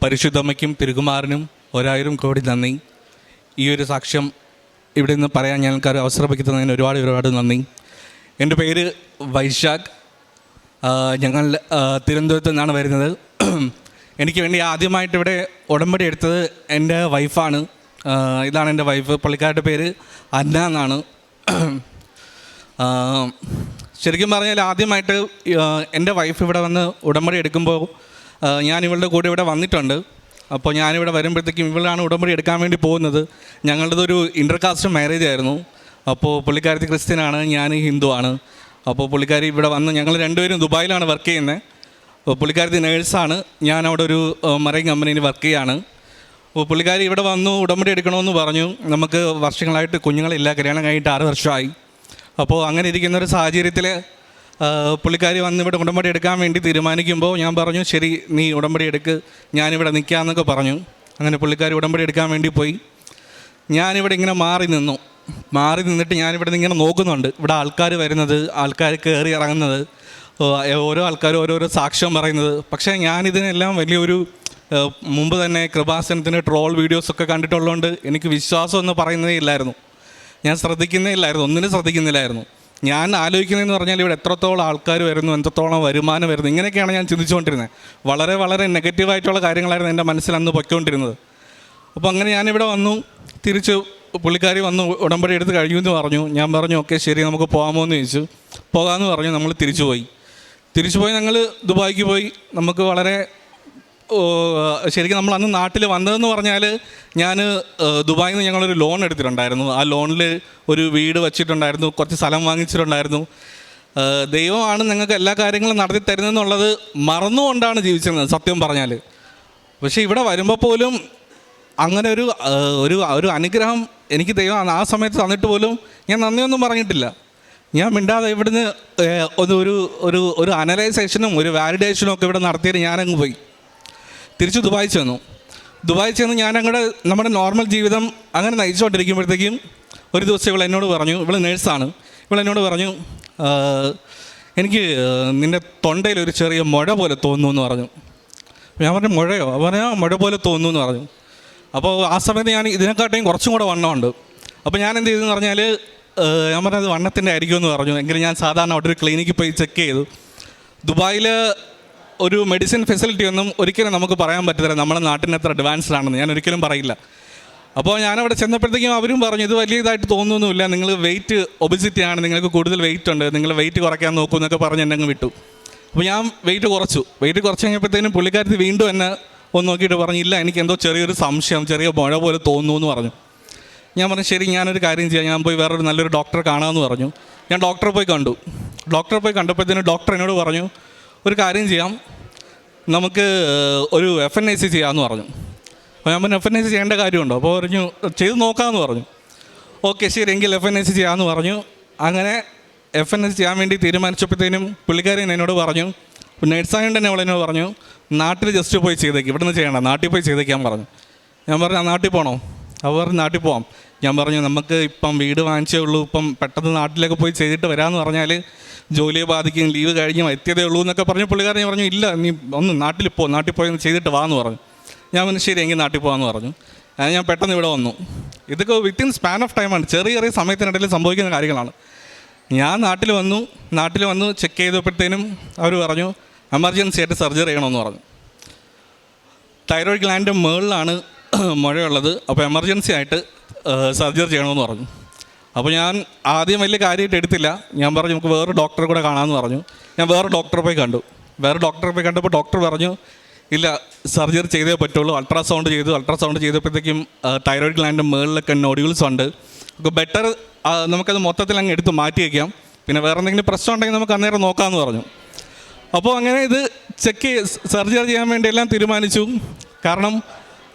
പരിശുദ്ധമ്മയ്ക്കും തിരുകുമാരനും 1000 കോടി നന്ദി. ഈ ഒരു സാക്ഷ്യം ഇവിടെ നിന്ന് പറയാൻ ഞങ്ങൾക്കൊരു അവസരം വയ്ക്കുന്നതിന് ഒരുപാട് നന്ദി. എൻ്റെ പേര് വൈശാഖ്. ഞങ്ങൾ തിരുവനന്തപുരത്ത് നിന്നാണ് വരുന്നത്. എനിക്ക് വേണ്ടി ആദ്യമായിട്ട് ഇവിടെ ഉടമ്പടി എടുത്തത് എൻ്റെ വൈഫാണ്. ഇതാണ് എൻ്റെ വൈഫ്. പുള്ളിക്കാരുടെ പേര് അന്ന എന്നാണ്. ശരിക്കും പറഞ്ഞാൽ ആദ്യമായിട്ട് എൻ്റെ വൈഫ് ഇവിടെ വന്ന് ഉടമ്പടി എടുക്കുമ്പോൾ ഞാൻ ഇവളുടെ കൂടെ ഇവിടെ വന്നിട്ടുണ്ട്. അപ്പോൾ ഞാനിവിടെ വരുമ്പോഴത്തേക്കും ഇവളാണ് ഉടമ്പടി എടുക്കാൻ വേണ്ടി പോകുന്നത്. ഞങ്ങളുടേതൊരു ഇൻ്റർകാസ്റ്റ് മാരേജ് ആയിരുന്നു. അപ്പോൾ പുള്ളിക്കാരത്തി ക്രിസ്ത്യനാണ്, ഞാൻ ഹിന്ദുവാണ്. അപ്പോൾ പുള്ളിക്കാരി ഇവിടെ വന്ന് ഞങ്ങൾ രണ്ടുപേരും ദുബായിലാണ് വർക്ക് ചെയ്യുന്നത്. അപ്പോൾ പുള്ളിക്കാരത്തി നേഴ്സാണ്, ഞാൻ അവിടെ ഒരു മറൈൻ കമ്പനിയിൽ വർക്ക് ചെയ്യുകയാണ്. അപ്പോൾ പുള്ളിക്കാരി ഇവിടെ വന്നു ഉടമ്പടി എടുക്കണമെന്ന് പറഞ്ഞു. നമുക്ക് വർഷങ്ങളായിട്ട് കുഞ്ഞുങ്ങളില്ല, കല്യാണം കഴിഞ്ഞിട്ട് 6 വർഷമായി. അപ്പോൾ അങ്ങനെ ഇരിക്കുന്നൊരു സാഹചര്യത്തിൽ പുള്ളിക്കാരി വന്ന് ഇവിടെ ഉടമ്പടി എടുക്കാൻ വേണ്ടി തീരുമാനിക്കുമ്പോൾ ഞാൻ പറഞ്ഞു, ശരി നീ ഉടമ്പടി എടുക്ക്, ഞാനിവിടെ നിൽക്കാമെന്നൊക്കെ പറഞ്ഞു. അങ്ങനെ പുള്ളിക്കാരി ഉടമ്പടി എടുക്കാൻ വേണ്ടി പോയി. ഞാനിവിടെ ഇങ്ങനെ മാറി നിന്നിട്ട് ഞാനിവിടെ നിന്ന് ഇങ്ങനെ നോക്കുന്നുണ്ട്. ഇവിടെ ആൾക്കാർ വരുന്നത്, ആൾക്കാർ കയറി ഇറങ്ങുന്നത്, ഓരോ ആൾക്കാരും ഓരോരോ സാക്ഷ്യം പറയുന്നത്. പക്ഷേ ഞാനിതിനെല്ലാം വലിയൊരു മുമ്പ് തന്നെ കൃപാസനത്തിൻ്റെ ട്രോൾ വീഡിയോസൊക്കെ കണ്ടിട്ടുള്ളതുകൊണ്ട് എനിക്ക് വിശ്വാസം എന്ന് പറയുന്നതേ ഇല്ലായിരുന്നു. ഞാൻ ഒന്നിനും ശ്രദ്ധിക്കുന്നില്ലായിരുന്നു. ഞാൻ ആലോചിക്കുന്നതെന്ന് പറഞ്ഞാൽ ഇവിടെ എത്രത്തോളം ആൾക്കാർ വരുന്നു, എത്രത്തോളം വരുമാനം വരുന്നു, ഇങ്ങനെയൊക്കെയാണ് ഞാൻ ചിന്തിച്ചുകൊണ്ടിരുന്നത്. വളരെ നെഗറ്റീവായിട്ടുള്ള കാര്യങ്ങളായിരുന്നു എൻ്റെ മനസ്സിൽ അന്ന് പൊയ്ക്കൊണ്ടിരുന്നത്. അപ്പോൾ അങ്ങനെ ഞാനിവിടെ വന്നു. തിരിച്ച് പുള്ളിക്കാരി വന്ന് ഉടമ്പടി എടുത്ത് കഴിഞ്ഞു എന്ന് പറഞ്ഞു. ഞാൻ പറഞ്ഞു ഓക്കെ ശരി നമുക്ക് പോകാമോ എന്ന് ചോദിച്ചു. പോകാമെന്ന് പറഞ്ഞു. നമ്മൾ തിരിച്ചു പോയി ഞങ്ങൾ ദുബായിക്ക് പോയി. നമുക്ക് വളരെ ശരിക്കും നമ്മൾ അന്ന് നാട്ടിൽ വന്നതെന്ന് പറഞ്ഞാൽ ഞാൻ ദുബായിൽ നിന്ന് ഞങ്ങളൊരു ലോൺ എടുത്തിട്ടുണ്ടായിരുന്നു. ആ ലോണിൽ ഒരു വീട് വച്ചിട്ടുണ്ടായിരുന്നു, കുറച്ച് സ്ഥലം വാങ്ങിച്ചിട്ടുണ്ടായിരുന്നു. ദൈവമാണ് നിങ്ങൾക്ക് എല്ലാ കാര്യങ്ങളും നടത്തി തരുന്നതെന്നുള്ളത് മറന്നുകൊണ്ടാണ് ജീവിച്ചിരുന്നത് സത്യം പറഞ്ഞാൽ. പക്ഷേ ഇവിടെ വരുമ്പോൾ പോലും അങ്ങനെ ഒരു അനുഗ്രഹം എനിക്ക് ദൈവം ആ സമയത്ത് തന്നിട്ട് പോലും ഞാൻ നന്ദിയൊന്നും പറഞ്ഞിട്ടില്ല. ഞാൻ മിണ്ടാതെ ഇവിടുന്ന് ഒരു അനലൈസേഷനും ഒരു വാലിഡേഷനും ഒക്കെ ഇവിടെ നടത്തിയിട്ട് ഞാനങ്ങ് പോയി. തിരിച്ച് ദുബായി ചെന്ന് ഞാനങ്ങോട്ട് നമ്മുടെ നോർമൽ ജീവിതം അങ്ങനെ നയിച്ചുകൊണ്ടിരിക്കുമ്പോഴത്തേക്കും ഒരു ദിവസം ഇവളെന്നോട് പറഞ്ഞു, ഇവൾ നേഴ്സാണ്, ഇവളെന്നോട് പറഞ്ഞു എനിക്ക് നിൻ്റെ തൊണ്ടയിൽ ഒരു ചെറിയ മുഴ പോലെ തോന്നുന്നു എന്ന് പറഞ്ഞു. ഞാൻ പറഞ്ഞു മുഴയോ? പറഞ്ഞാൽ മുഴ പോലെ തോന്നുന്നു എന്ന് പറഞ്ഞു. അപ്പോൾ ആ സമയത്ത് ഞാൻ ഇതിനെക്കാട്ടിയും കുറച്ചും കൂടെ വണ്ണമുണ്ട്. അപ്പോൾ ഞാൻ എന്ത് ചെയ്തെന്ന് പറഞ്ഞാൽ ഞാൻ പറഞ്ഞത് വണ്ണത്തിൻ്റെ ആയിരിക്കുമെന്ന് പറഞ്ഞു. എങ്കിലും ഞാൻ സാധാരണ അവിടെ ഒരു ക്ലിനിക്കിൽ പോയി ചെക്ക് ചെയ്തു. ദുബായിൽ ഒരു മെഡിസിൻ ഫെസിലിറ്റി ഒന്നും ഒരിക്കലും നമുക്ക് പറയാൻ പറ്റത്തില്ല നമ്മുടെ നാട്ടിന് എത്ര അഡ്വാൻസ്ഡ് ആണെന്ന് ഞാൻ ഒരിക്കലും പറയില്ല. അപ്പോൾ ഞാനവിടെ ചെന്നപ്പോഴത്തേക്കും അവരും പറഞ്ഞു ഇത് വലിയ ഇതായിട്ട് തോന്നുന്നൊന്നുമില്ല, നിങ്ങൾ വെയിറ്റ് ഒബിസിറ്റി ആണ്, നിങ്ങൾക്ക് കൂടുതൽ വെയിറ്റ് ഉണ്ട്, നിങ്ങൾ വെയിറ്റ് കുറയ്ക്കാൻ നോക്കൂ എന്നൊക്കെ പറഞ്ഞ് എന്നെ അങ്ങ് വിട്ടു. അപ്പോൾ ഞാൻ വെയിറ്റ് കുറച്ച് കഴിഞ്ഞപ്പോഴത്തേനും പുള്ളിക്കാരത്തി വീണ്ടും എന്നെ ഒന്ന് നോക്കിയിട്ട് പറഞ്ഞില്ല എനിക്ക് എന്തോ ചെറിയൊരു സംശയം, ചെറിയ മുഴ പോലെ തോന്നുന്നു എന്ന് പറഞ്ഞു. ഞാൻ പറഞ്ഞു ശരി ഞാനൊരു കാര്യം ചെയ്യാം, ഞാൻ പോയി വേറൊരു നല്ലൊരു ഡോക്ടറെ കാണാമെന്ന് പറഞ്ഞു. ഞാൻ ഡോക്ടറെ പോയി കണ്ടപ്പോഴത്തേനും ഡോക്ടർ എന്നോട് പറഞ്ഞു ഒരു കാര്യം ചെയ്യാം, നമുക്ക് ഒരു FNAC ചെയ്യാമെന്ന് പറഞ്ഞു. അപ്പോൾ ഞാൻ പറഞ്ഞു FNAC ചെയ്യേണ്ട കാര്യമുണ്ടോ? അപ്പോൾ പറഞ്ഞു ചെയ്ത് നോക്കാമെന്ന് പറഞ്ഞു. ഓക്കെ ശരി എങ്കിൽ FNAC ചെയ്യാമെന്ന് പറഞ്ഞു. അങ്ങനെ FNAC ചെയ്യാൻ വേണ്ടി തീരുമാനിച്ചപ്പോഴത്തേനും പുള്ളിക്കാരൻ എന്നോട് പറഞ്ഞു, നേഴ്സായതുകൊണ്ട് തന്നെ അവളെന്നോട് പറഞ്ഞു നാട്ടിൽ ജസ്റ്റ് പോയി ചെയ്തേക്ക്, ഇവിടെ നിന്ന് ചെയ്യണ്ട, നാട്ടിൽ പോയി ചെയ്തേക്കാൻ പറഞ്ഞു. ഞാൻ പറഞ്ഞു നാട്ടിൽ പോകണോ? അവർ പറഞ്ഞു നാട്ടിൽ പോകാം. ഞാൻ പറഞ്ഞു നമുക്ക് ഇപ്പം വീട് വാങ്ങിച്ചേ ഉള്ളൂ, ഇപ്പം പെട്ടെന്ന് നാട്ടിലേക്ക് പോയി ചെയ്തിട്ട് വരാമെന്ന് പറഞ്ഞാൽ ജോലിയെ ബാധിക്കും, ലീവ് കഴിഞ്ഞ് എത്തിയതേ ഉള്ളൂ എന്നൊക്കെ പറഞ്ഞു. പുള്ളിക്കാരൻ പറഞ്ഞു ഇല്ല നീ ഒന്ന് നാട്ടിൽ പോയി ചെയ്തിട്ട് വാന്ന് പറഞ്ഞു. ഞാൻ പറഞ്ഞു ശരി എങ്കിൽ നാട്ടിൽ പോകാമെന്ന് പറഞ്ഞു. ഞാൻ പെട്ടെന്ന് ഇവിടെ വന്നു. ഇതൊക്കെ വിത്തിൻ സ്പാൻ ഓഫ് ടൈമാണ്, ചെറിയ സമയത്തിനിടയിൽ സംഭവിക്കുന്ന കാര്യങ്ങളാണ്. ഞാൻ നാട്ടിൽ വന്നു ചെക്ക് ചെയ്തപ്പോഴത്തേനും അവർ പറഞ്ഞു എമർജൻസി ആയിട്ട് സർജറി ചെയ്യണമെന്ന് പറഞ്ഞു. തൈറോയ്ഡ് ഗ്ലാൻഡിൻ്റെ മുകളിലാണ് മുഴയുള്ളത്, അപ്പോൾ എമർജൻസി ആയിട്ട് സർജറി ചെയ്യണമെന്ന് പറഞ്ഞു. അപ്പോൾ ഞാൻ ആദ്യം വലിയ കാര്യമായിട്ട് എടുത്തില്ല. ഞാൻ പറഞ്ഞു നമുക്ക് വേറെ ഡോക്ടറെ കൂടെ കാണാമെന്ന് പറഞ്ഞു. ഞാൻ വേറെ ഡോക്ടറെ പോയി കണ്ടപ്പോൾ ഡോക്ടർ പറഞ്ഞു ഇല്ല സർജറി ചെയ്തേ പറ്റുള്ളൂ. അൾട്രാസൗണ്ട് ചെയ്തപ്പോഴത്തേക്കും തൈറോയ്ഡ് ഗ്ലാൻഡിൻ്റെ മുകളിലൊക്കെ നോഡ്യൂൾസ് ഉണ്ട്, ബെറ്റർ നമുക്കത് മൊത്തത്തിൽ അങ്ങ് എടുത്ത് മാറ്റി വയ്ക്കാം, പിന്നെ വേറെ എന്തെങ്കിലും പ്രശ്നം ഉണ്ടെങ്കിൽ നമുക്ക് അന്നേരം നോക്കാമെന്ന് പറഞ്ഞു. അപ്പോൾ അങ്ങനെ ഇത് സർജറി ചെയ്യാൻ വേണ്ടി എല്ലാം തീരുമാനിച്ചു. കാരണം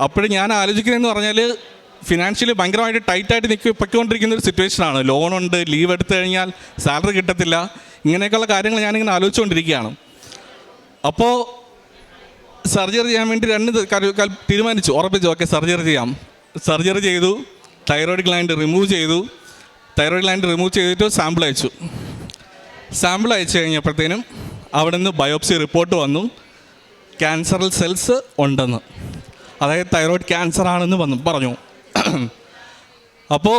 അപ്പോഴും ഞാൻ ആലോചിക്കുന്നതെന്ന് പറഞ്ഞാൽ ഫിനാൻഷ്യലി ഭയങ്കരമായിട്ട് ടൈറ്റായിട്ട് പൊയ്ക്കൊണ്ടിരിക്കുന്ന ഒരു സിറ്റുവേഷനാണ്. ലോണുണ്ട്, ലീവ് എടുത്തു കഴിഞ്ഞാൽ സാലറി കിട്ടത്തില്ല, ഇങ്ങനെയൊക്കെയുള്ള കാര്യങ്ങൾ ഞാനിങ്ങനെ ആലോചിച്ചുകൊണ്ടിരിക്കുകയാണ്. അപ്പോൾ സർജറി ചെയ്യാൻ വേണ്ടി തീരുമാനിച്ചു, ഉറപ്പിച്ചു ഓക്കെ സർജറി ചെയ്തു. തൈറോയ്ഡ് ഗ്ലാൻഡ് റിമൂവ് ചെയ്തിട്ട് സാമ്പിൾ അയച്ചു കഴിഞ്ഞപ്പോഴത്തേനും അവിടെ നിന്ന് ബയോപ്സി റിപ്പോർട്ട് വന്നു, ക്യാൻസറൽ സെൽസ് ഉണ്ടെന്ന്. അതായത് തൈറോയ്ഡ് ക്യാൻസർ ആണെന്ന് പറഞ്ഞു. അപ്പോൾ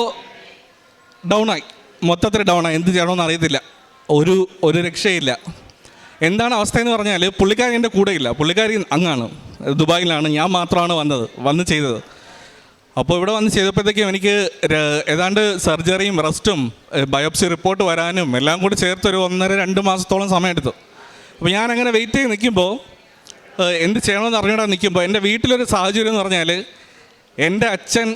ഡൗണായി, മൊത്തത്തിൽ ഡൗണായി. എന്ത് ചെയ്യണമെന്ന് അറിയത്തില്ല, ഒരു രക്ഷയില്ല. എന്താണ് അവസ്ഥ എന്ന് പറഞ്ഞാൽ പുള്ളിക്കാരി എൻ്റെ കൂടെ ഇല്ല, പുള്ളിക്കാരി അങ്ങാണ്, ദുബായിലാണ്. ഞാൻ മാത്രമാണ് വന്ന് ചെയ്തത്. അപ്പോൾ ഇവിടെ വന്ന് ചെയ്തപ്പോഴത്തേക്കും എനിക്ക് ഏതാണ്ട് സർജറിയും റെസ്റ്റും ബയോപ്സി റിപ്പോർട്ട് വരാനും എല്ലാം കൂടി ചേർത്തൊരു 1.5-2 മാസത്തോളം സമയമെടുത്തു. അപ്പോൾ ഞാനങ്ങനെ വെയിറ്റ് ചെയ്ത് നിൽക്കുമ്പോൾ, എന്ത് ചെയ്യണമെന്ന് അറിഞ്ഞൂടാ നിൽക്കുമ്പോൾ, എൻ്റെ വീട്ടിലൊരു സാഹചര്യം എന്ന് പറഞ്ഞാൽ എൻ്റെ അച്ഛൻ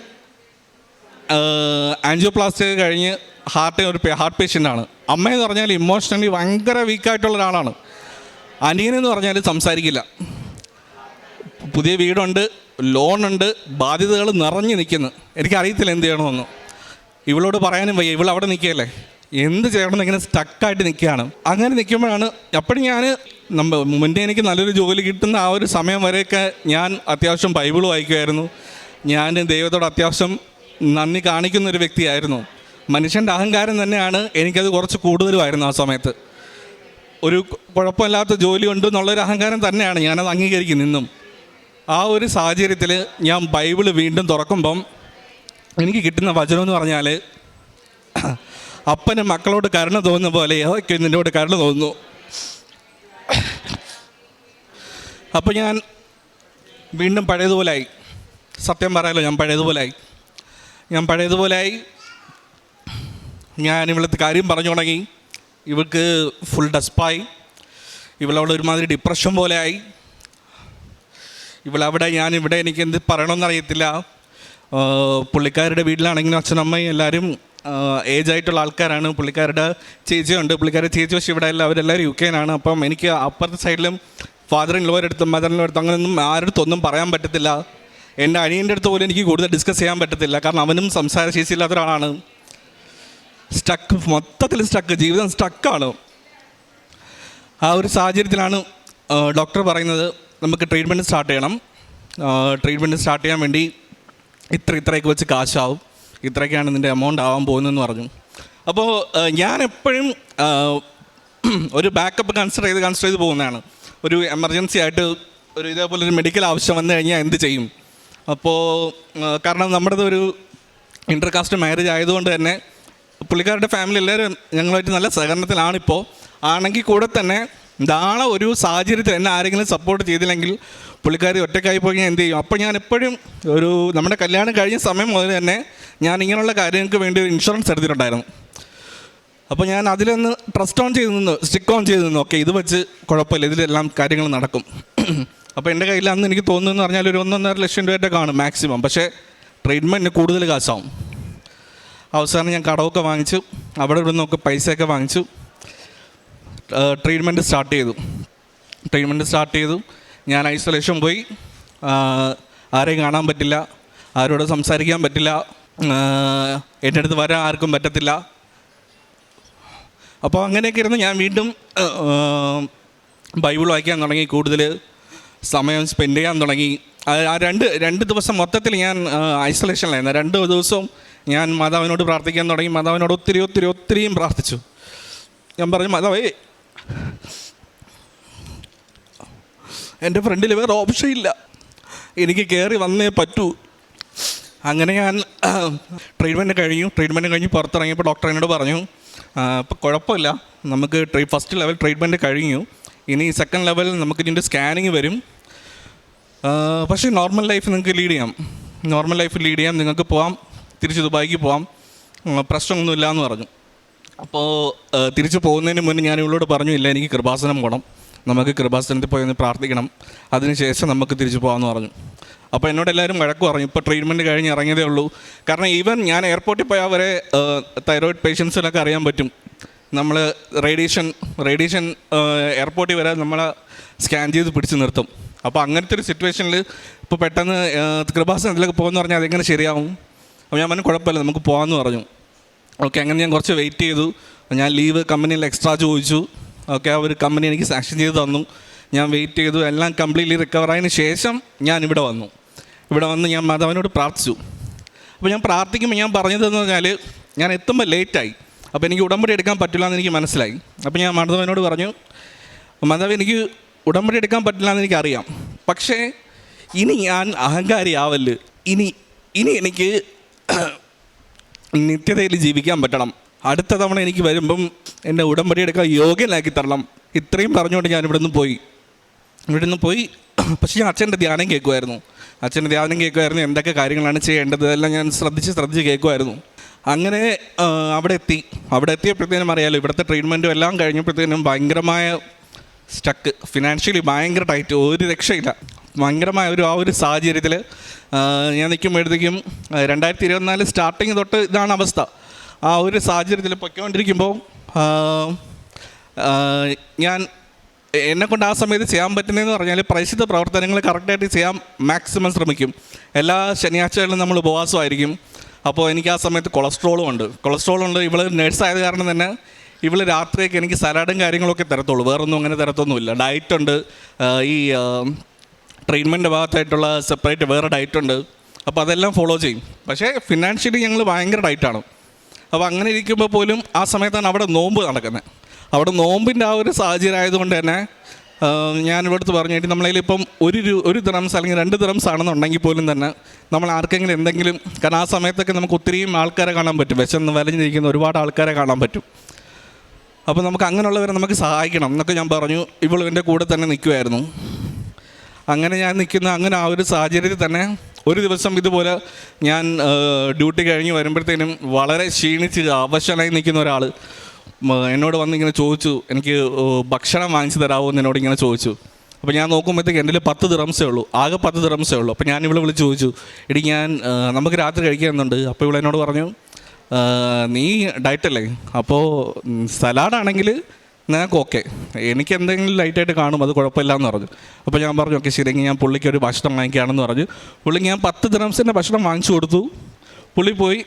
ആൻജിയോപ്ലാസ്റ്റി കഴിഞ്ഞ് ഹാർട്ട് പേഷ്യൻ്റാണ്. അമ്മയെന്ന് പറഞ്ഞാൽ ഇമോഷണലി ഭയങ്കര വീക്കായിട്ടുള്ള ഒരാളാണ്. അനിയനെന്ന് പറഞ്ഞാൽ സംസാരിക്കില്ല. പുതിയ വീടുണ്ട്, ലോണുണ്ട്, ബാധ്യതകൾ നിറഞ്ഞു നിൽക്കുന്നു. എനിക്കറിയത്തില്ല എന്ത് ചെയ്യണമെന്ന്. ഇവളോട് പറയാനും വയ്യ, ഇവളവിടെ നിൽക്കുകയല്ലേ, എന്ത് ചെയ്യണമെന്ന് ഇങ്ങനെ സ്റ്റക്കായിട്ട് നിൽക്കുകയാണ്. അങ്ങനെ നിൽക്കുമ്പോഴാണ് അപ്പോഴും മുന്നേ എനിക്ക് നല്ലൊരു ജോലി കിട്ടുന്ന ആ ഒരു സമയം വരെയൊക്കെ ഞാൻ അത്യാവശ്യം ബൈബിൾ വായിക്കുമായിരുന്നു. ഞാൻ ദൈവത്തോട് അത്യാവശ്യം നന്ദി കാണിക്കുന്നൊരു വ്യക്തിയായിരുന്നു. മനുഷ്യൻ്റെ അഹങ്കാരം തന്നെയാണ് എനിക്കത് കുറച്ച് കൂടുതലുമായിരുന്നു. ആ സമയത്ത് ഒരു കുഴപ്പമില്ലാത്ത ജോലി ഉണ്ട് എന്നുള്ളൊരു അഹങ്കാരം തന്നെയാണ്, ഞാനത് അംഗീകരിക്കും നിന്നും. ആ ഒരു സാഹചര്യത്തിൽ ഞാൻ ബൈബിൾ വീണ്ടും തുറക്കുമ്പം എനിക്ക് കിട്ടുന്ന വചനം എന്ന് പറഞ്ഞാൽ, അപ്പന് മക്കളോട് കരുണ തോന്നുന്ന പോലെ യഹോവയ്ക്ക് നിന്നോട് കരുണ തോന്നുന്നു. അപ്പോൾ ഞാൻ വീണ്ടും പഴയതുപോലായി. സത്യം പറയാലോ, ഞാൻ പഴയതുപോലായി. ഞാൻ ഇവിടുത്തെ കാര്യം പറഞ്ഞു തുടങ്ങി. ഇവൾക്ക് ഫുൾ ഡെസ്പായി. ഇവളവിടെ ഒരുമാതിരി ഡിപ്രഷൻ പോലെ ആയി. ഇവളവിടെ, ഞാനിവിടെ, എനിക്ക് എന്ത് പറയണമെന്നറിയത്തില്ല. പുള്ളിക്കാരുടെ വീട്ടിലാണെങ്കിലും അച്ഛനമ്മയും എല്ലാവരും ഏജായിട്ടുള്ള ആൾക്കാരാണ്. പുള്ളിക്കാരുടെ ചേച്ചിയുണ്ട്, പുള്ളിക്കാരുടെ ചേച്ചി പക്ഷേ ഇവിടെ അല്ല, അവരെല്ലാവരും UK-നാണ്. അപ്പം എനിക്ക് അപ്പുറത്തെ സൈഡിലും ഫാദർ ഇൻ ലോയുടെ അടുത്തും മദർ ഇൻ ലോയുടെ അടുത്തും അങ്ങനെയൊന്നും ആരുടെ അടുത്തൊന്നും പറയാൻ പറ്റത്തില്ല. എൻ്റെ അനിയൻ്റെ അടുത്ത് പോലും എനിക്ക് കൂടുതൽ ഡിസ്കസ് ചെയ്യാൻ പറ്റത്തില്ല, കാരണം അവനും സംസാരശേഷി ഇല്ലാത്ത ഒരാളാണ്. മൊത്തത്തിൽ ജീവിതം സ്റ്റക്കാണ്. ആ ഒരു സാഹചര്യത്തിലാണ് ഡോക്ടർ പറയുന്നത്, നമുക്ക് ട്രീറ്റ്മെൻറ്റ് സ്റ്റാർട്ട് ചെയ്യണം. ട്രീറ്റ്മെൻറ്റ് സ്റ്റാർട്ട് ചെയ്യാൻ വേണ്ടി ഇത്രയൊക്കെ വെച്ച് കാശാവും, ഇത്രയൊക്കെയാണ് ഇതിൻ്റെ എമൗണ്ട് ആവാൻ പോകുന്നതെന്ന് പറഞ്ഞു. അപ്പോൾ ഞാൻ എപ്പോഴും ഒരു ബാക്കപ്പ് കൺസിഡർ ചെയ്ത് പോകുന്നതാണ്. ഒരു എമർജൻസി ആയിട്ട് ഒരു ഇതേപോലൊരു മെഡിക്കൽ ആവശ്യം വന്നു കഴിഞ്ഞാൽ എന്ത് ചെയ്യും. അപ്പോൾ കാരണം നമ്മുടേത് ഒരു ഇൻ്റർകാസ്റ്റ് മാരേജ് ആയതുകൊണ്ട് തന്നെ പുള്ളിക്കാരുടെ ഫാമിലി എല്ലാവരും ഞങ്ങളുമായിട്ട് നല്ല സഹകരണത്തിലാണിപ്പോൾ. ആണെങ്കിൽ കൂടെ തന്നെ നാളെ ഒരു സാഹചര്യത്തിൽ എന്നെ ആരെങ്കിലും സപ്പോർട്ട് ചെയ്തില്ലെങ്കിൽ പുള്ളിക്കാരി ഒറ്റയ്ക്കായി പോയി ഞാൻ എന്ത് ചെയ്യും. അപ്പോൾ ഞാൻ എപ്പോഴും നമ്മുടെ കല്യാണം കഴിഞ്ഞ സമയം മുതൽ തന്നെ ഞാൻ ഇങ്ങനെയുള്ള കാര്യങ്ങൾക്ക് വേണ്ടി ഒരു ഇൻഷുറൻസ് എടുത്തിട്ടുണ്ടായിരുന്നു. അപ്പോൾ ഞാൻ അതിലൊന്ന് സ്റ്റിക്ക് ഓൺ ചെയ്ത് നിന്ന് ഓക്കെ ഇത് വെച്ച് കുഴപ്പമില്ല, ഇതിലെല്ലാം കാര്യങ്ങൾ നടക്കും. അപ്പോൾ എൻ്റെ കയ്യിൽ അന്ന് എനിക്ക് തോന്നുന്നതെന്ന് പറഞ്ഞാൽ ഒരു 1.5 ലക്ഷം രൂപയുടെ കാണും മാക്സിമം. പക്ഷേ ട്രീറ്റ്മെൻറ്റിന് കൂടുതൽ കാശാവും. അവസാനം ഞാൻ കടമൊക്കെ വാങ്ങിച്ചു, അവിടെ ഇവിടെ നിന്നൊക്കെ പൈസയൊക്കെ വാങ്ങിച്ചു. ട്രീറ്റ്മെൻറ്റ് സ്റ്റാർട്ട് ചെയ്തു. ഞാൻ ഐസൊലേഷൻ പോയി. ആരെയും കാണാൻ പറ്റില്ല, ആരോട് സംസാരിക്കാൻ പറ്റില്ല, എൻ്റെ അടുത്ത് വരാൻ ആർക്കും പറ്റത്തില്ല. അപ്പോൾ അങ്ങനെയൊക്കെ ഇരുന്ന് ഞാൻ വീണ്ടും ബൈബിൾ വായിക്കാൻ തുടങ്ങി, കൂടുതൽ സമയം സ്പെൻഡ് ചെയ്യാൻ തുടങ്ങി. ആ രണ്ട് ദിവസം മൊത്തത്തിൽ ഞാൻ ഐസൊലേഷനിലായിരുന്നു. 2 ദിവസവും ഞാൻ മാതാവിനോട് പ്രാർത്ഥിക്കാൻ തുടങ്ങി. മാതാവിനോട് ഒത്തിരിയും പ്രാർത്ഥിച്ചു. ഞാൻ പറഞ്ഞു, മാതാവേ, എൻ്റെ ഫ്രണ്ടിൽ വേറെ ഓപ്ഷൻ ഇല്ല, എനിക്ക് കയറി വന്നേ പറ്റൂ. അങ്ങനെ ഞാൻ ട്രീറ്റ്മെൻറ്റ് കഴിഞ്ഞ് പുറത്തിറങ്ങിയപ്പോൾ ഡോക്ടർ എന്നോട് പറഞ്ഞു, ഇപ്പോൾ കുഴപ്പമില്ല, നമുക്ക് ഫസ്റ്റ് ലെവൽ ട്രീറ്റ്മെൻറ്റ് കഴിഞ്ഞു, ഇനി സെക്കൻഡ് ലെവൽ നമുക്ക് ഇതിൻ്റെ സ്കാനിങ് വരും. പക്ഷേ നോർമൽ ലൈഫ് നിങ്ങൾക്ക് ലീഡ് ചെയ്യാം, നിങ്ങൾക്ക് പോകാം, തിരിച്ച് ദുബായിക്ക് പോകാം, പ്രശ്നമൊന്നുമില്ല എന്ന് പറഞ്ഞു. അപ്പോൾ തിരിച്ച് പോകുന്നതിന് മുന്നേ ഞാൻ ഇവളോട് പറഞ്ഞു, ഇല്ല എനിക്ക് കൃപാസനം പോകണം, നമുക്ക് കൃപാസനത്തിൽ പോയി ഒന്ന് പ്രാർത്ഥിക്കണം, അതിനുശേഷം നമുക്ക് തിരിച്ചു പോകാമെന്ന് പറഞ്ഞു. അപ്പോൾ എന്നോട് എല്ലാവരും വഴക്ക് പറഞ്ഞു, ഇപ്പോൾ ട്രീറ്റ്മെൻറ്റ് കഴിഞ്ഞ് ഇറങ്ങിയതേ ഉള്ളൂ. കാരണം ഈവൻ ഞാൻ എയർപോർട്ടിൽ പോയാൽ വരെ തൈറോയിഡ് പേഷ്യൻസിനൊക്കെ അറിയാൻ പറ്റും, നമ്മൾ റേഡിയേഷൻ എയർപോർട്ടിൽ വരെ നമ്മളെ സ്കാൻ ചെയ്ത് പിടിച്ച് നിർത്തും. അപ്പോൾ അങ്ങനത്തെ ഒരു സിറ്റുവേഷനിൽ ഇപ്പോൾ പെട്ടെന്ന് കൃപാസനത്തിലേക്ക് പോകുമെന്ന് പറഞ്ഞാൽ അതെങ്ങനെ ശരിയാവും. അപ്പോൾ ഞാൻ പറഞ്ഞു കുഴപ്പമില്ല, നമുക്ക് പോകാമെന്ന് പറഞ്ഞു. ഓക്കെ, അങ്ങനെ ഞാൻ കുറച്ച് വെയിറ്റ് ചെയ്തു. ഞാൻ ലീവ് കമ്പനിയിൽ എക്സ്ട്രാ ചോദിച്ചു. ഓക്കെ, ആ ഒരു കമ്പനി എനിക്ക് സാങ്ഷൻ ചെയ്ത് തന്നു. ഞാൻ വെയിറ്റ് ചെയ്തു, എല്ലാം കംപ്ലീറ്റ്ലി റിക്കവറായതിന് ശേഷം ഞാൻ ഇവിടെ വന്ന് ഞാൻ മാതാവിനോട് പ്രാർത്ഥിച്ചു. അപ്പോൾ ഞാൻ പ്രാർത്ഥിക്കുമ്പോൾ ഞാൻ പറഞ്ഞതെന്ന് പറഞ്ഞാൽ, ഞാൻ എത്തുമ്പോൾ ലേറ്റായി, അപ്പോൾ എനിക്ക് ഉടമ്പടി എടുക്കാൻ പറ്റില്ല എന്ന് എനിക്ക് മനസ്സിലായി. അപ്പോൾ ഞാൻ മാതാവിനോട് പറഞ്ഞു, മാതാവ്, എനിക്ക് ഉടമ്പടി എടുക്കാൻ പറ്റില്ല എന്ന് എനിക്കറിയാം, പക്ഷേ ഇനി ഞാൻ അഹങ്കാരിയാവല്ല്, ഇനി ഇനി എനിക്ക് നിത്യതയിൽ ജീവിക്കാൻ പറ്റണം, അടുത്ത തവണ എനിക്ക് വരുമ്പം എൻ്റെ ഉടമ്പടി എടുക്കാൻ യോഗ്യനാക്കി തരണം. ഇത്രയും പറഞ്ഞുകൊണ്ട് ഞാൻ ഇവിടെ നിന്ന് പോയി. പക്ഷേ ഞാൻ അച്ഛൻ്റെ ധ്യാനം കേൾക്കുമായിരുന്നു. എന്തൊക്കെ കാര്യങ്ങളാണ് ചെയ്യേണ്ടത് എല്ലാം ഞാൻ ശ്രദ്ധിച്ച് കേൾക്കുമായിരുന്നു. അങ്ങനെ അവിടെ എത്തിയപ്പോഴത്തേനും അറിയാമല്ലോ, ഇവിടുത്തെ ട്രീറ്റ്മെൻറ്റും എല്ലാം കഴിഞ്ഞപ്പോഴത്തേനും ഭയങ്കരമായ സ്റ്റക്ക്, ഫിനാൻഷ്യലി ഭയങ്കര ടൈറ്റ്, ഒരു രക്ഷയില്ല. ഭയങ്കരമായ ആ ഒരു സാഹചര്യത്തിൽ ഞാൻ നിൽക്കുമ്പോഴത്തേക്കും 2024 സ്റ്റാർട്ടിങ് തൊട്ട് ഇതാണ് അവസ്ഥ. ആ ഒരു സാഹചര്യത്തിൽ പൊയ്ക്കൊണ്ടിരിക്കുമ്പോൾ ഞാൻ എന്നെക്കൊണ്ട് ആ സമയത്ത് ചെയ്യാൻ പറ്റുന്നതെന്ന് പറഞ്ഞാൽ പ്രേക്ഷിത പ്രവർത്തനങ്ങൾ കറക്റ്റായിട്ട് ചെയ്യാൻ മാക്സിമം ശ്രമിക്കും. എല്ലാ ശനിയാഴ്ചകളിലും നമ്മൾ ഉപവാസമായിരിക്കും. അപ്പോൾ എനിക്ക് ആ സമയത്ത് കൊളസ്ട്രോളും ഉണ്ട്. ഇവൾ നേഴ്സായത് കാരണം തന്നെ ഇവൾ രാത്രിയൊക്കെ എനിക്ക് സലാഡും കാര്യങ്ങളൊക്കെ തരത്തുള്ളൂ, വേറൊന്നും അങ്ങനെ തരത്തൊന്നുമില്ല. ഡയറ്റുണ്ട്, ഈ ട്രീറ്റ്മെൻറ്റ് ഭാഗത്തായിട്ടുള്ള സെപ്പറേറ്റ് വേറെ ഡയറ്റുണ്ട്. അപ്പോൾ അതെല്ലാം ഫോളോ ചെയ്യും. പക്ഷേ ഫിനാൻഷ്യലി ഞങ്ങൾ ഭയങ്കര ഡയറ്റാണ്. അപ്പോൾ അങ്ങനെ ഇരിക്കുമ്പോൾ പോലും ആ സമയത്താണ് അവിടെ നോമ്പ് നടക്കുന്നത്. അവിടെ നോമ്പിൻ്റെ ആ ഒരു സാഹചര്യം ആയതുകൊണ്ട് തന്നെ ഞാൻ ഇവിടുത്തെ പറഞ്ഞിട്ട് നമ്മളതിലിപ്പം ഒരു ദിറംസ് അല്ലെങ്കിൽ 2 ദിറംസ് ആണെന്നുണ്ടെങ്കിൽ പോലും തന്നെ നമ്മൾ ആർക്കെങ്കിലും എന്തെങ്കിലും, കാരണം ആ സമയത്തൊക്കെ നമുക്ക് ഒത്തിരിയും ആൾക്കാരെ കാണാൻ പറ്റും, വിശന്ന് വലഞ്ഞിരിക്കുന്ന ഒരുപാട് ആൾക്കാരെ കാണാൻ പറ്റും. അപ്പോൾ നമുക്ക് അങ്ങനെയുള്ളവരെ നമുക്ക് സഹായിക്കണം എന്നൊക്കെ ഞാൻ പറഞ്ഞു. ഇവൾ എൻ്റെ കൂടെ തന്നെ നിൽക്കുമായിരുന്നു. അങ്ങനെ ഞാൻ അങ്ങനെ ആ ഒരു സാഹചര്യത്തിൽ തന്നെ ഒരു ദിവസം ഇതുപോലെ ഞാൻ ഡ്യൂട്ടി കഴിഞ്ഞ് വരുമ്പോഴത്തേനും വളരെ ക്ഷീണിച്ച് അവശനായി നിൽക്കുന്ന ഒരാൾ എന്നോട് വന്നിങ്ങനെ ചോദിച്ചു, എനിക്ക് ഭക്ഷണം വാങ്ങിച്ചു തരാമോ എന്ന് എന്നോട് ഇങ്ങനെ ചോദിച്ചു. അപ്പോൾ ഞാൻ നോക്കുമ്പോഴത്തേക്ക് എൻ്റെ 10 ദിറംസേ ഉള്ളൂ, ആകെ 10 ദിറംസേ ഉള്ളൂ. അപ്പോൾ ഞാൻ ഇവളെ വിളിച്ച് ചോദിച്ചു, എടി നമുക്ക് രാത്രി കഴിക്കാനുണ്ട്. അപ്പോൾ ഇവൾ എന്നോട് പറഞ്ഞു, നീ ഡയറ്റല്ലേ, അപ്പോൾ സലാഡാണെങ്കിൽ നിനക്ക് ഓക്കെ, എനിക്ക് എന്തെങ്കിലും ലൈറ്റായിട്ട് കാണും, അത് കുഴപ്പമില്ല എന്ന് പറഞ്ഞു. അപ്പോൾ ഞാൻ പറഞ്ഞു ഓക്കെ ശരി, ഞാൻ പുള്ളിക്ക് ഒരു ഭക്ഷണം വാങ്ങിക്കുകയാണെന്ന് പറഞ്ഞു. പുള്ളിക്ക് ഞാൻ 10 ദിറംസിൻ്റെ ഭക്ഷണം വാങ്ങിച്ചു കൊടുത്തു. പുള്ളി പോയി,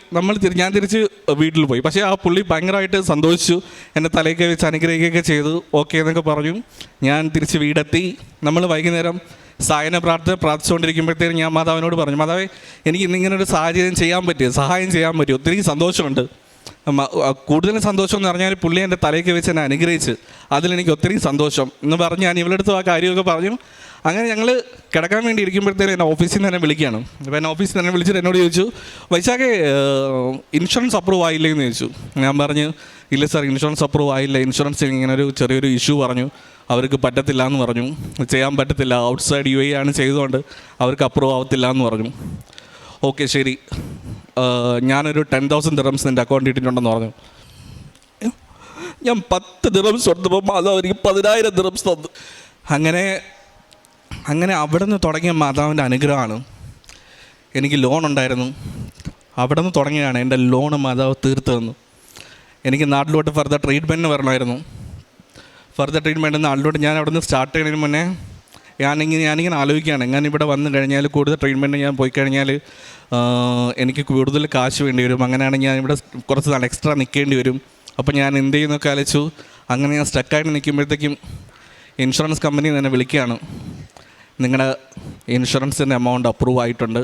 ഞാൻ തിരിച്ച് വീട്ടിൽ പോയി. പക്ഷേ ആ പുള്ളി ഭയങ്കരമായിട്ട് സന്തോഷിച്ചു, എന്നെ തലയൊക്കെ വെച്ച് അനുഗ്രഹിക്കുകയൊക്കെ ചെയ്തു. ഓക്കെ എന്നൊക്കെ പറഞ്ഞു. ഞാൻ തിരിച്ച് വീടെത്തി. നമ്മൾ വൈകുന്നേരം സായന പ്രാർത്ഥിച്ചുകൊണ്ടിരിക്കുമ്പോഴത്തേക്കും ഞാൻ മാതാവിനോട് പറഞ്ഞു, മാതാവേ എനിക്ക് ഇന്നിങ്ങനൊരു സഹായം ചെയ്യാൻ പറ്റി, ഒത്തിരി സന്തോഷമുണ്ട്. കൂടുതലും സന്തോഷം എന്ന് പറഞ്ഞാൽ പുള്ളി എൻ്റെ തലയ്ക്ക് വെച്ച് എന്നെ അനുഗ്രഹിച്ച്, അതിലെനിക്ക് ഒത്തിരി സന്തോഷം എന്ന് പറഞ്ഞ് ഞാൻ ഇവളെടുത്ത് ആ കാര്യമൊക്കെ പറഞ്ഞു. അങ്ങനെ ഞങ്ങൾ കിടക്കാൻ വേണ്ടി ഇരിക്കുമ്പോഴത്തേനും എന്നെ ഓഫീസിൽ നിന്ന് തന്നെ വിളിക്കുകയാണ്. അപ്പോൾ എന്നെ ഓഫീസിൽ നിന്ന് തന്നെ വിളിച്ചിട്ട് എന്നോട് ചോദിച്ചു, വൈശാഖേ ഇൻഷുറൻസ് അപ്രൂവ് ആയില്ലേ എന്ന് ചോദിച്ചു. ഞാൻ പറഞ്ഞു ഇല്ല സാർ, ഇൻഷുറൻസ് അപ്രൂവ് ആയില്ല, ഇൻഷുറൻസ് ഇങ്ങനെ ചെറിയൊരു ഇഷ്യൂ പറഞ്ഞു, അവർക്ക് പറ്റത്തില്ല എന്ന് പറഞ്ഞു, ചെയ്യാൻ പറ്റത്തില്ല, ഔട്ട്സൈഡ് UAE ആണ് ചെയ്തുകൊണ്ട് അവർക്ക് അപ്രൂവ് ആവത്തില്ല എന്ന് പറഞ്ഞു. ഓക്കെ ശരി, ഞാനൊരു 10,000 ദിറംസ് എൻ്റെ അക്കൗണ്ട് ഇട്ടിട്ടുണ്ടെന്ന് പറഞ്ഞു. ഞാൻ 10 ദിറംസ് കൊടുത്തപ്പോൾ മാതാവ് എനിക്ക് 10,000 ദിറംസ് തന്നു. അങ്ങനെ അവിടെ നിന്ന് തുടങ്ങിയ മാതാവിൻ്റെ അനുഗ്രഹമാണ്. എനിക്ക് ലോൺ ഉണ്ടായിരുന്നു, അവിടെ നിന്ന് തുടങ്ങിയാണ് എൻ്റെ ലോണ് മാതാവ് തീർത്ത് തന്നു. എനിക്ക് നാട്ടിലോട്ട് ഫർദർ ട്രീറ്റ്മെൻറ്റിന് വരണമായിരുന്നു. ഫർദർ ട്രീറ്റ്മെൻറ്റ് നാട്ടിലോട്ട് ഞാൻ അവിടെ നിന്ന് സ്റ്റാർട്ട് ചെയ്യുന്നതിന് മുന്നേ ഞാനിങ്ങനെ ആലോചിക്കുകയാണ്, ഞാൻ ഇവിടെ വന്നു കഴിഞ്ഞാൽ കൂടുതൽ ട്രീറ്റ്മെൻറ്റ് ഞാൻ പോയി കഴിഞ്ഞാൽ എനിക്ക് കൂടുതൽ കാശ് വേണ്ടി വരും, അങ്ങനെയാണെങ്കിൽ ഞാൻ ഇവിടെ കുറച്ച് നാൾ എക്സ്ട്രാ നിൽക്കേണ്ടി വരും. അപ്പോൾ ഞാൻ എന്ത് ചെയ്യുന്നൊക്കെ ആലോചിച്ചു. അങ്ങനെ ഞാൻ സ്റ്റക്കായിട്ട് നിൽക്കുമ്പോഴത്തേക്കും ഇൻഷുറൻസ് കമ്പനി തന്നെ വിളിക്കുകയാണ്, നിങ്ങളുടെ ഇൻഷുറൻസിൻ്റെ എമൗണ്ട് അപ്രൂവ് ആയിട്ടുണ്ട്,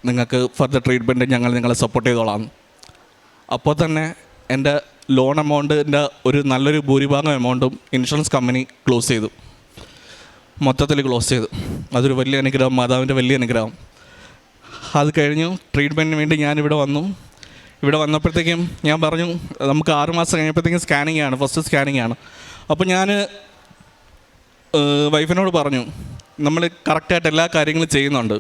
നിങ്ങൾക്ക് ഫർദർ ട്രീറ്റ്മെൻറ്റ് ഞങ്ങൾ നിങ്ങളെ സപ്പോർട്ട് ചെയ്തോളാം. അപ്പോൾ തന്നെ എൻ്റെ ലോൺ എമൗണ്ടിൻ്റെ നല്ലൊരു ഭൂരിഭാഗം എമൗണ്ടും ഇൻഷുറൻസ് കമ്പനി ക്ലോസ് ചെയ്തു, മൊത്തത്തിൽ ക്ലോസ് ചെയ്തു. അതൊരു വലിയ അനുഗ്രഹം, മാതാവിൻ്റെ വലിയ അനുഗ്രഹം. അത് കഴിഞ്ഞു ട്രീറ്റ്മെൻറ്റിന് വേണ്ടി ഞാനിവിടെ വന്നു. ഇവിടെ വന്നപ്പോഴത്തേക്കും ഞാൻ പറഞ്ഞു നമുക്ക് 6 മാസം കഴിഞ്ഞപ്പോഴത്തേക്കും സ്കാനിങ് ആണ്, ഫസ്റ്റ് സ്കാനിങ് ആണ്. അപ്പോൾ ഞാൻ വൈഫിനോട് പറഞ്ഞു, നമ്മൾ കറക്റ്റായിട്ട് എല്ലാ കാര്യങ്ങളും ചെയ്യുന്നുണ്ട്,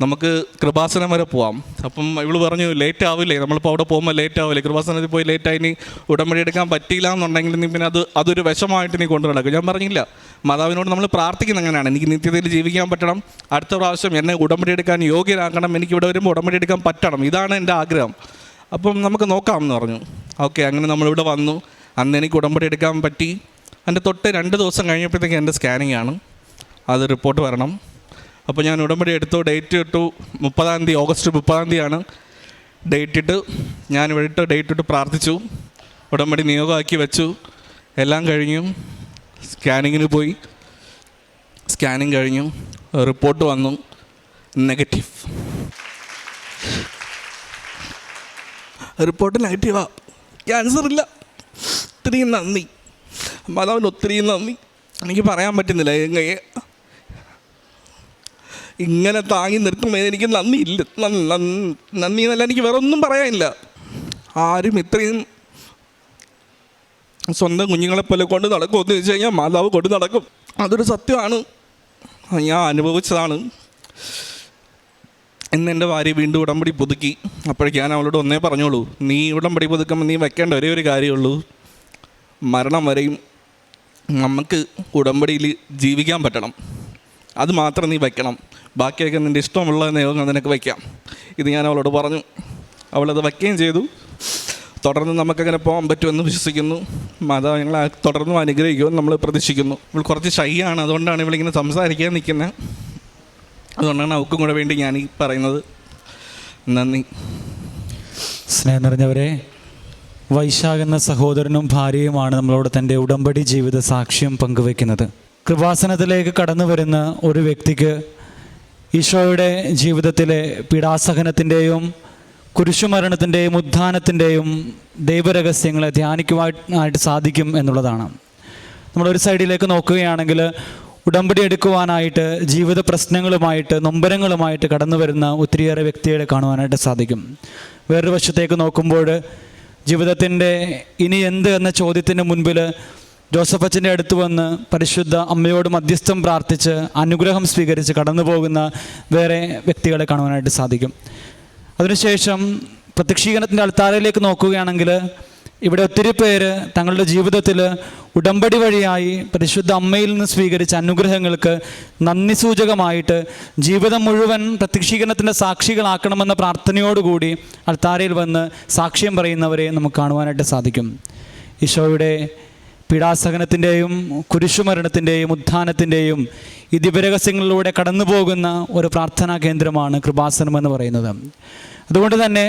നമുക്ക് കൃപാസനം വരെ പോവാം. അപ്പം ഇവൾ പറഞ്ഞു ലേറ്റ് ആവില്ലേ, നമ്മളിപ്പോൾ അവിടെ പോകുമ്പോൾ ലേറ്റ് ആവില്ലേ, കൃപാസനത്തിൽ പോയി ലേറ്റായി നീ ഉടമ്പടി എടുക്കാൻ പറ്റിയില്ല എന്നുണ്ടെങ്കിൽ നീ പിന്നെ അതൊരു വിഷമമായിട്ട് നീ കൊണ്ടു നടക്കും. ഞാൻ പറഞ്ഞില്ല, മാതാവിനോട് നമ്മൾ പ്രാർത്ഥിക്കുന്ന അങ്ങനെയാണ്, എനിക്ക് നിത്യതയിൽ ജീവിക്കാൻ പറ്റണം, അടുത്ത പ്രാവശ്യം എന്നെ ഉടമ്പടി എടുക്കാൻ യോഗ്യരാക്കണം, എനിക്ക് ഇവിടെ വരുമ്പോൾ ഉടമ്പടി എടുക്കാൻ പറ്റണം, ഇതാണ് എൻ്റെ ആഗ്രഹം. അപ്പം നമുക്ക് നോക്കാം എന്ന് പറഞ്ഞു. ഓക്കെ, അങ്ങനെ നമ്മളിവിടെ വന്നു. അന്ന് എനിക്ക് ഉടമ്പടി എടുക്കാൻ പറ്റി. എൻ്റെ തൊട്ട് 2 ദിവസം കഴിഞ്ഞപ്പോഴത്തേക്കും എൻ്റെ സ്കാനിങ് ആണ്, അത് റിപ്പോർട്ട് വരണം. അപ്പോൾ ഞാൻ ഉടമ്പടി എടുത്തു, ഡേറ്റ് ഇട്ടു, 30-ാം തീയതി, ഓഗസ്റ്റ് 30-ാം തീയതിയാണ് ഡേറ്റ് ഇട്ട്. ഞാൻ ഇവിടെ ഡേറ്റ് ഇട്ട് പ്രാർത്ഥിച്ചു, ഉടമ്പടി നിയോഗമാക്കി വെച്ചു. എല്ലാം കഴിഞ്ഞു, സ്കാനിങ്ങിന് പോയി. സ്കാനിങ് കഴിഞ്ഞു, റിപ്പോർട്ട് വന്നു നെഗറ്റീവ്. റിപ്പോർട്ട് നെഗറ്റീവാ, ക്യാൻസർ ഇല്ല. ഒത്തിരിയും നന്ദി മാതാവിന്, ഒത്തിരിയും നന്ദി. എനിക്ക് പറയാൻ പറ്റുന്നില്ല. ഇങ്ങനെ താങ്ങി നിർത്തുമ്പോൾ എനിക്ക് നന്ദിയില്ല, നന്ദി എന്നല്ല, എനിക്ക് വേറെ ഒന്നും പറയാനില്ല. ആരും ഇത്രയും സ്വന്തം കുഞ്ഞുങ്ങളെപ്പോലെ കൊണ്ട് നടക്കുമെന്ന് വെച്ച് കഴിഞ്ഞാൽ മാതാവ് കൊണ്ട് നടക്കും. അതൊരു സത്യമാണ്, ഞാൻ അനുഭവിച്ചതാണ്. ഇന്ന് എൻ്റെ ഭാര്യ വീണ്ടും ഉടമ്പടി പുതുക്കി. അപ്പോഴേക്ക് ഞാൻ അവളോട് ഒന്നേ പറഞ്ഞോളൂ, നീ ഉടമ്പടി പുതുക്കുമ്പോൾ നീ വെക്കേണ്ട ഒരേ ഒരു കാര്യമുള്ളൂ, മരണം വരെയും നമുക്ക് ഉടമ്പടിയിൽ ജീവിക്കാൻ പറ്റണം, അത് മാത്രം നീ വയ്ക്കണം. ബാക്കിയൊക്കെ നിൻ്റെ ഇഷ്ടമുള്ള നിയമങ്ങൾ നിനക്ക് വയ്ക്കാം. ഇത് ഞാൻ അവളോട് പറഞ്ഞു. അവളത് വയ്ക്കുകയും ചെയ്തു. തുടർന്ന് നമുക്കങ്ങനെ പോകാൻ പറ്റുമെന്ന് വിശ്വസിക്കുന്നു. മാതാവ് ഞങ്ങളെ തുടർന്നും അനുഗ്രഹിക്കുമെന്ന് നമ്മൾ പ്രതീക്ഷിക്കുന്നു. ഇവൾ കുറച്ച് ഷൈ ആണ്, അതുകൊണ്ടാണ് ഇവളിങ്ങനെ സംസാരിക്കാൻ നിൽക്കുന്നത്. അതുകൊണ്ടാണ് അവൾക്കും കൂടെ വേണ്ടി ഞാൻ ഈ പറയുന്നത്. നന്ദി. സ്നേഹം നിറഞ്ഞവരെ, വൈശാഖ് എന്ന സഹോദരനും ഭാര്യയുമാണ് നമ്മളോട് തൻ്റെ ഉടമ്പടി ജീവിത സാക്ഷ്യം പങ്കുവയ്ക്കുന്നത്. കൃപാസനത്തിലേക്ക് കടന്നു വരുന്ന ഒരു വ്യക്തിക്ക് ഈശോയുടെ ജീവിതത്തിലെ പീഡാസഹനത്തിൻ്റെയും കുരിശുമരണത്തിൻ്റെയും ഉത്ഥാനത്തിൻ്റെയും ദൈവരഹസ്യങ്ങളെ ധ്യാനിക്കുവാനായിട്ട് സാധിക്കും എന്നുള്ളതാണ്. നമ്മളൊരു സൈഡിലേക്ക് നോക്കുകയാണെങ്കിൽ ഉടമ്പടി എടുക്കുവാനായിട്ട് ജീവിത പ്രശ്നങ്ങളുമായിട്ട് നൊമ്പരങ്ങളുമായിട്ട് കടന്നു വരുന്ന ഒത്തിരിയേറെ വ്യക്തികളെ കാണുവാനായിട്ട് സാധിക്കും. വേറൊരു വശത്തേക്ക് നോക്കുമ്പോൾ ജീവിതത്തിൻ്റെ ഇനി എന്ത് എന്ന ചോദ്യത്തിന് മുൻപിൽ ജോസഫ് അച്ഛൻ്റെ അടുത്ത് വന്ന് പരിശുദ്ധ അമ്മയോട് മധ്യസ്ഥം പ്രാർത്ഥിച്ച് അനുഗ്രഹം സ്വീകരിച്ച് കടന്നു പോകുന്ന വേറെ വ്യക്തികളെ കാണുവാനായിട്ട് സാധിക്കും. അതിനുശേഷം പ്രത്യക്ഷീകരണത്തിൻ്റെ അൾത്താരയിലേക്ക് നോക്കുകയാണെങ്കിൽ ഇവിടെ ഒത്തിരി പേര് തങ്ങളുടെ ജീവിതത്തിൽ ഉടമ്പടി വഴിയായി പരിശുദ്ധ അമ്മയിൽ നിന്ന് സ്വീകരിച്ച അനുഗ്രഹങ്ങൾക്ക് നന്ദി സൂചകമായിട്ട് ജീവിതം മുഴുവൻ പ്രത്യക്ഷീകരണത്തിൻ്റെ സാക്ഷികളാക്കണമെന്ന പ്രാർത്ഥനയോടുകൂടി അൾത്താരയിൽ വന്ന് സാക്ഷ്യം പറയുന്നവരെ നമുക്ക് കാണുവാനായിട്ട് സാധിക്കും. ഈശോയുടെ പീഡാസഹനത്തിൻ്റെയും കുരിശുമരണത്തിൻ്റെയും ഉത്ഥാനത്തിൻ്റെയും ഈ ദിവ്യരഹസ്യങ്ങളിലൂടെ കടന്നു പോകുന്ന ഒരു പ്രാർത്ഥനാ കേന്ദ്രമാണ് കൃപാസനം എന്ന് പറയുന്നത്. അതുകൊണ്ട് തന്നെ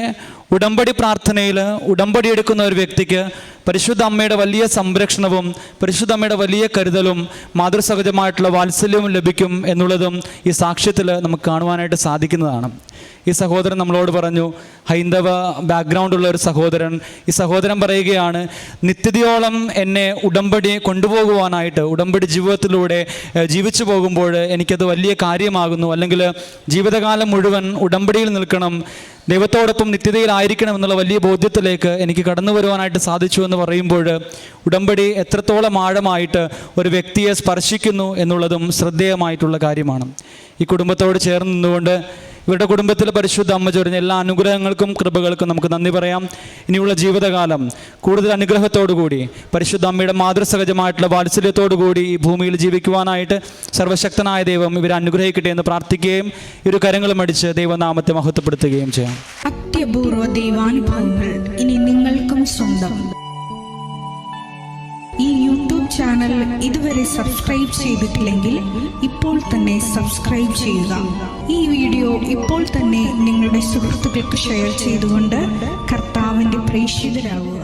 ഉടമ്പടി പ്രാർത്ഥനയിൽ ഉടമ്പടി എടുക്കുന്ന ഒരു വ്യക്തിക്ക് പരിശുദ്ധ അമ്മയുടെ വലിയ സംരക്ഷണവും പരിശുദ്ധ അമ്മയുടെ വലിയ കരുതലും മാതൃസഹജമായിട്ടുള്ള വാത്സല്യവും ലഭിക്കും എന്നുള്ളതും ഈ സാക്ഷ്യത്തിൽ നമുക്ക് കാണുവാനായിട്ട് സാധിക്കുന്നതാണ്. ഈ സഹോദരൻ നമ്മളോട് പറഞ്ഞു, ഹൈന്ദവ ബാക്ക്ഗ്രൗണ്ടുള്ള ഒരു സഹോദരൻ. ഈ സഹോദരൻ പറയുകയാണ്, നിത്യതയോളം എന്നെ ഉടമ്പടി കൊണ്ടുപോകുവാനായിട്ട് ഉടമ്പടി ജീവിതത്തിലൂടെ ജീവിച്ചു പോകുമ്പോൾ എനിക്കത് വലിയ കാര്യമാകുന്നു, അല്ലെങ്കിൽ ജീവിതകാലം മുഴുവൻ ഉടമ്പടിയിൽ നിൽക്കണം, ദൈവത്തോടൊപ്പം നിത്യതയിലായിരിക്കണം എന്നുള്ള വലിയ ബോധ്യത്തിലേക്ക് എനിക്ക് കടന്നു വരുവാനായിട്ട് സാധിച്ചു എന്ന് പറയുമ്പോൾ ഉടമ്പടി എത്രത്തോളം ആഴമായിട്ട് ഒരു വ്യക്തിയെ സ്പർശിക്കുന്നു എന്നുള്ളതും ശ്രദ്ധേയമായിട്ടുള്ള കാര്യമാണ്. ഈ കുടുംബത്തോട് ചേർന്ന് നിന്നുകൊണ്ട് ഇവരുടെ കുടുംബത്തിൽ പരിശുദ്ധ അമ്മ ചൊരിഞ്ഞ എല്ലാ അനുഗ്രഹങ്ങൾക്കും കൃപകൾക്കും നമുക്ക് നന്ദി പറയാം. ഇനിയുള്ള ജീവിതകാലം കൂടുതൽ അനുഗ്രഹത്തോടുകൂടി പരിശുദ്ധ അമ്മയുടെ മാതൃസഹജമായിട്ടുള്ള വാത്സല്യത്തോടുകൂടി ഈ ഭൂമിയിൽ ജീവിക്കുവാനായിട്ട് സർവശക്തനായ ദൈവം ഇവരെ അനുഗ്രഹിക്കട്ടെ എന്ന് പ്രാർത്ഥിക്കുകയും ഇരു കരങ്ങളും അടിച്ച് ദൈവനാമത്തെ മഹത്വപ്പെടുത്തുകയും ചെയ്യാം. അത്യപൂർവ ദൈവാനുഭവങ്ങൾ ഇനി നിങ്ങൾക്കും സ്വന്തം. ഈ യൂട്യൂബ് ചാനൽ ഇതുവരെ സബ്സ്ക്രൈബ് ചെയ്തിട്ടില്ലെങ്കിൽ ഇപ്പോൾ തന്നെ സബ്സ്ക്രൈബ് ചെയ്യുക. ഈ വീഡിയോ ഇപ്പോൾ തന്നെ നിങ്ങളുടെ സുഹൃത്തുക്കൾക്ക് ഷെയർ ചെയ്തുകൊണ്ട് കർത്താവിൻ്റെ പ്രേക്ഷിതരാകുക.